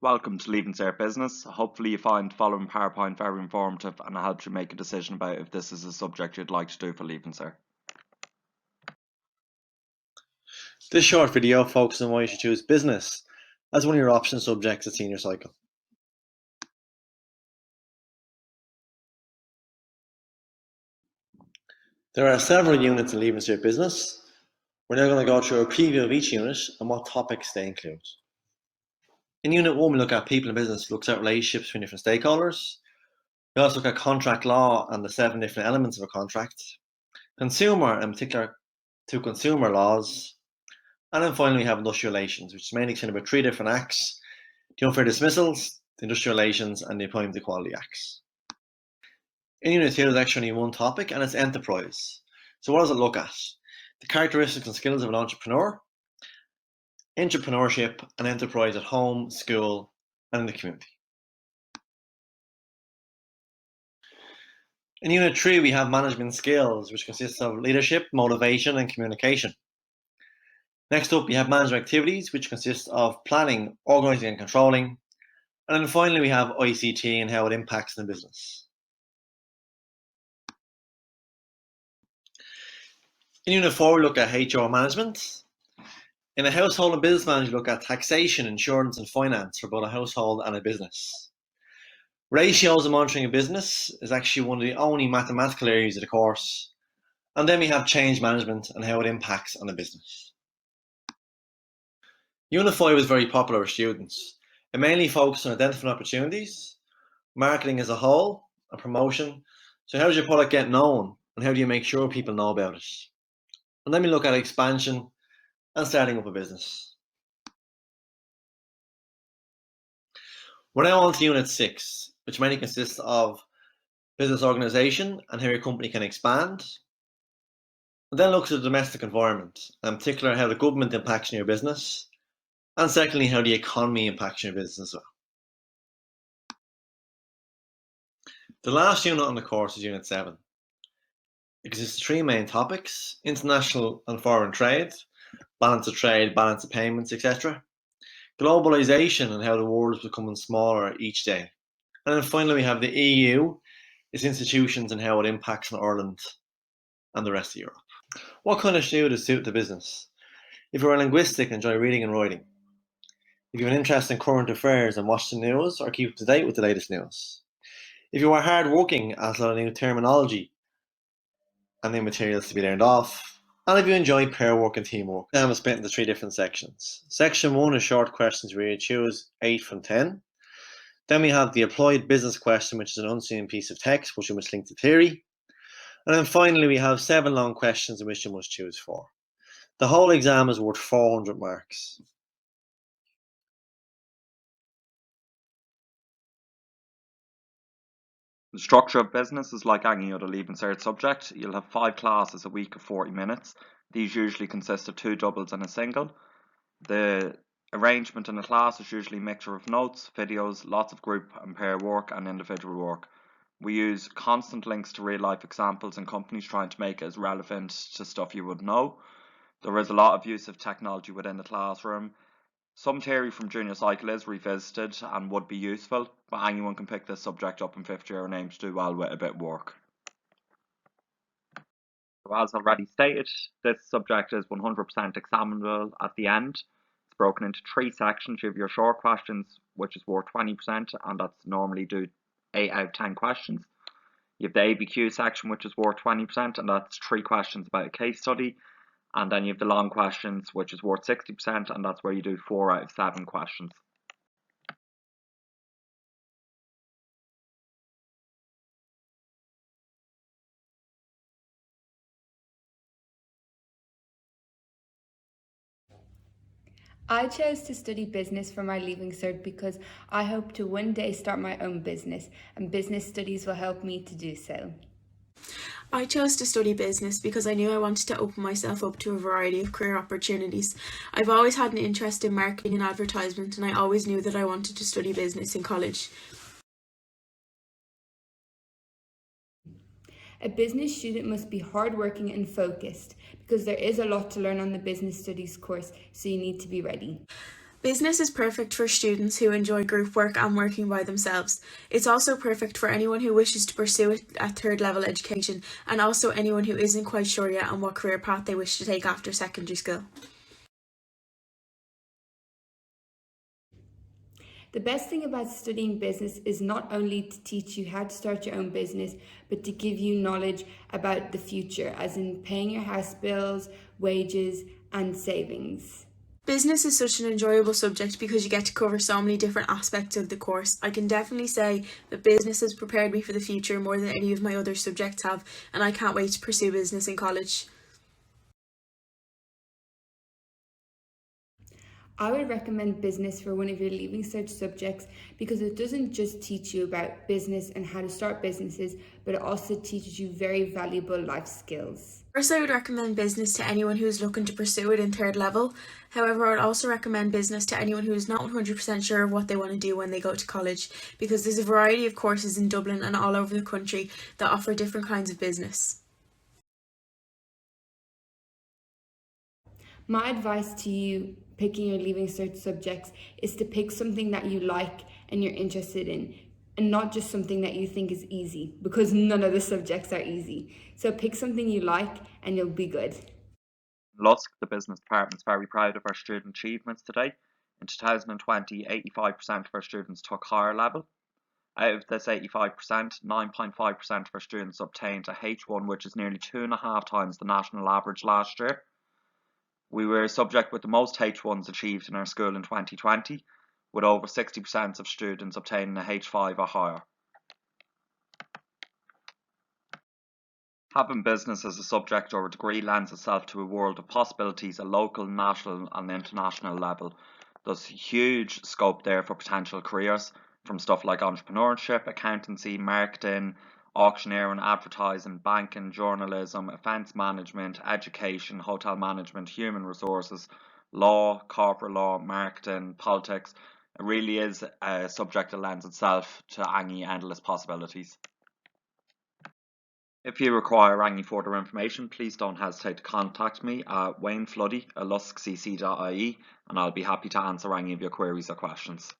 Welcome to Leaving Cert Business. Hopefully you find following PowerPoint very informative and it helps you make a decision about if this is a subject you'd like to do for Leaving Cert. This short video focuses on why you should choose business as one of your option subjects at senior cycle. There are several units in Leaving Cert Business. We're now going to go through a preview of each unit and what topics they include. In Unit 1, we look at people in business, looks at relationships between different stakeholders. We also look at contract law and the 7 different elements of a contract. Consumer, in particular, 2 consumer laws. And then finally, we have industrial relations, which is mainly concerned about 3 different acts: the unfair dismissals, the industrial relations, and the employment equality acts. In Unit 2, there's actually only one topic, and it's enterprise. So what does it look at? The characteristics and skills of an entrepreneur, entrepreneurship, and enterprise at home, school, and in the community. In Unit 3, we have management skills, which consists of leadership, motivation, and communication. Next up, we have management activities, which consists of planning, organizing, and controlling. And then finally, we have ICT and how it impacts the business. In Unit 4, we look at HR management. In a household and business management, we look at taxation, insurance, and finance for both a household and a business. Ratios and monitoring a business is actually one of the only mathematical areas of the course. And then we have change management and how it impacts on a business. Unit 5 is very popular with students. It mainly focuses on identifying opportunities, marketing as a whole, and promotion. So how does your product get known, and how do you make sure people know about it? And then we look at expansion and starting up a business. We're now on to Unit 6, which mainly consists of business organization and how your company can expand. And then looks at the domestic environment, and in particular how the government impacts on your business. And secondly, how the economy impacts your business as well. The last unit on the course is Unit 7. It consists of 3 main topics: international and foreign trade, balance of trade, balance of payments, etc. Globalization and how the world is becoming smaller each day. And then finally, we have the EU, its institutions, and how it impacts on Ireland and the rest of Europe. What kind of student is suited to business? If you're linguistic and enjoy reading and writing. If you have an interest in current affairs and watch the news or keep up to date with the latest news. If you are hard-working, as a lot of new terminology and new materials to be learned off. And if you enjoy pair work and teamwork. Then I'm split into 3 different sections. Section 1 is short questions where you choose 8 from 10. Then we have the applied business question, which is an unseen piece of text which you must link to theory. And then finally we have 7 long questions in which you must choose 4. The whole exam is worth 400 marks. The structure of business is like any other Leaving Cert subject. You'll have 5 classes a week of 40 minutes. These usually consist of 2 doubles and a single. The arrangement in a class is usually a mixture of notes, videos, lots of group and pair work, and individual work. We use constant links to real life examples and companies trying to make it as relevant to stuff you would know. There is a lot of use of technology within the classroom. Some theory from junior cycle is revisited and would be useful, but anyone can pick this subject up in 5th year and aim to do well with a bit of work. So as already stated, this subject is 100% examinable at the end. It's broken into 3 sections. You have your short questions, which is worth 20%, and that's normally do 8 out of 10 questions. You have the ABQ section, which is worth 20%, and that's 3 questions about a case study. And then you have the long questions, which is worth 60%, and that's where you do 4 out of 7 questions. I chose to study business for my Leaving Cert because I hope to one day start my own business, and business studies will help me to do so. I chose to study business because I knew I wanted to open myself up to a variety of career opportunities. I've always had an interest in marketing and advertisement, and I always knew that I wanted to study business in college. A business student must be hardworking and focused because there is a lot to learn on the business studies course, so you need to be ready. Business is perfect for students who enjoy group work and working by themselves. It's also perfect for anyone who wishes to pursue a third level education, and also anyone who isn't quite sure yet on what career path they wish to take after secondary school. The best thing about studying business is not only to teach you how to start your own business, but to give you knowledge about the future, as in paying your house bills, wages, and savings. Business is such an enjoyable subject because you get to cover so many different aspects of the course. I can definitely say that business has prepared me for the future more than any of my other subjects have, and I can't wait to pursue business in college. I would recommend business for one of your Leaving Cert subjects because it doesn't just teach you about business and how to start businesses, but it also teaches you very valuable life skills. First, I would recommend business to anyone who is looking to pursue it in third level. However, I would also recommend business to anyone who is not 100% sure of what they want to do when they go to college, because there's a variety of courses in Dublin and all over the country that offer different kinds of business. My advice to you picking your Leaving Cert subjects is to pick something that you like and you're interested in, and not just something that you think is easy, because none of the subjects are easy. So pick something you like and you'll be good. Lusk, the business department, is very proud of our student achievements today. In 2020, 85% of our students took higher level. Out of this 85%, 9.5% of our students obtained a H1, which is nearly 2.5 times the national average last year. We were a subject with the most H1s achieved in our school in 2020, with over 60% of students obtaining a H5 or higher. Having business as a subject or a degree lends itself to a world of possibilities at local, national and international level. There's huge scope there for potential careers, from stuff like entrepreneurship, accountancy, marketing, auctioneering, advertising, banking, journalism, events management, education, hotel management, human resources, law, corporate law, marketing, politics. It really is a subject that lends itself to any endless possibilities. If you require any further information, please don't hesitate to contact me at waynefluddy@luskcc.ie, and I'll be happy to answer any of your queries or questions.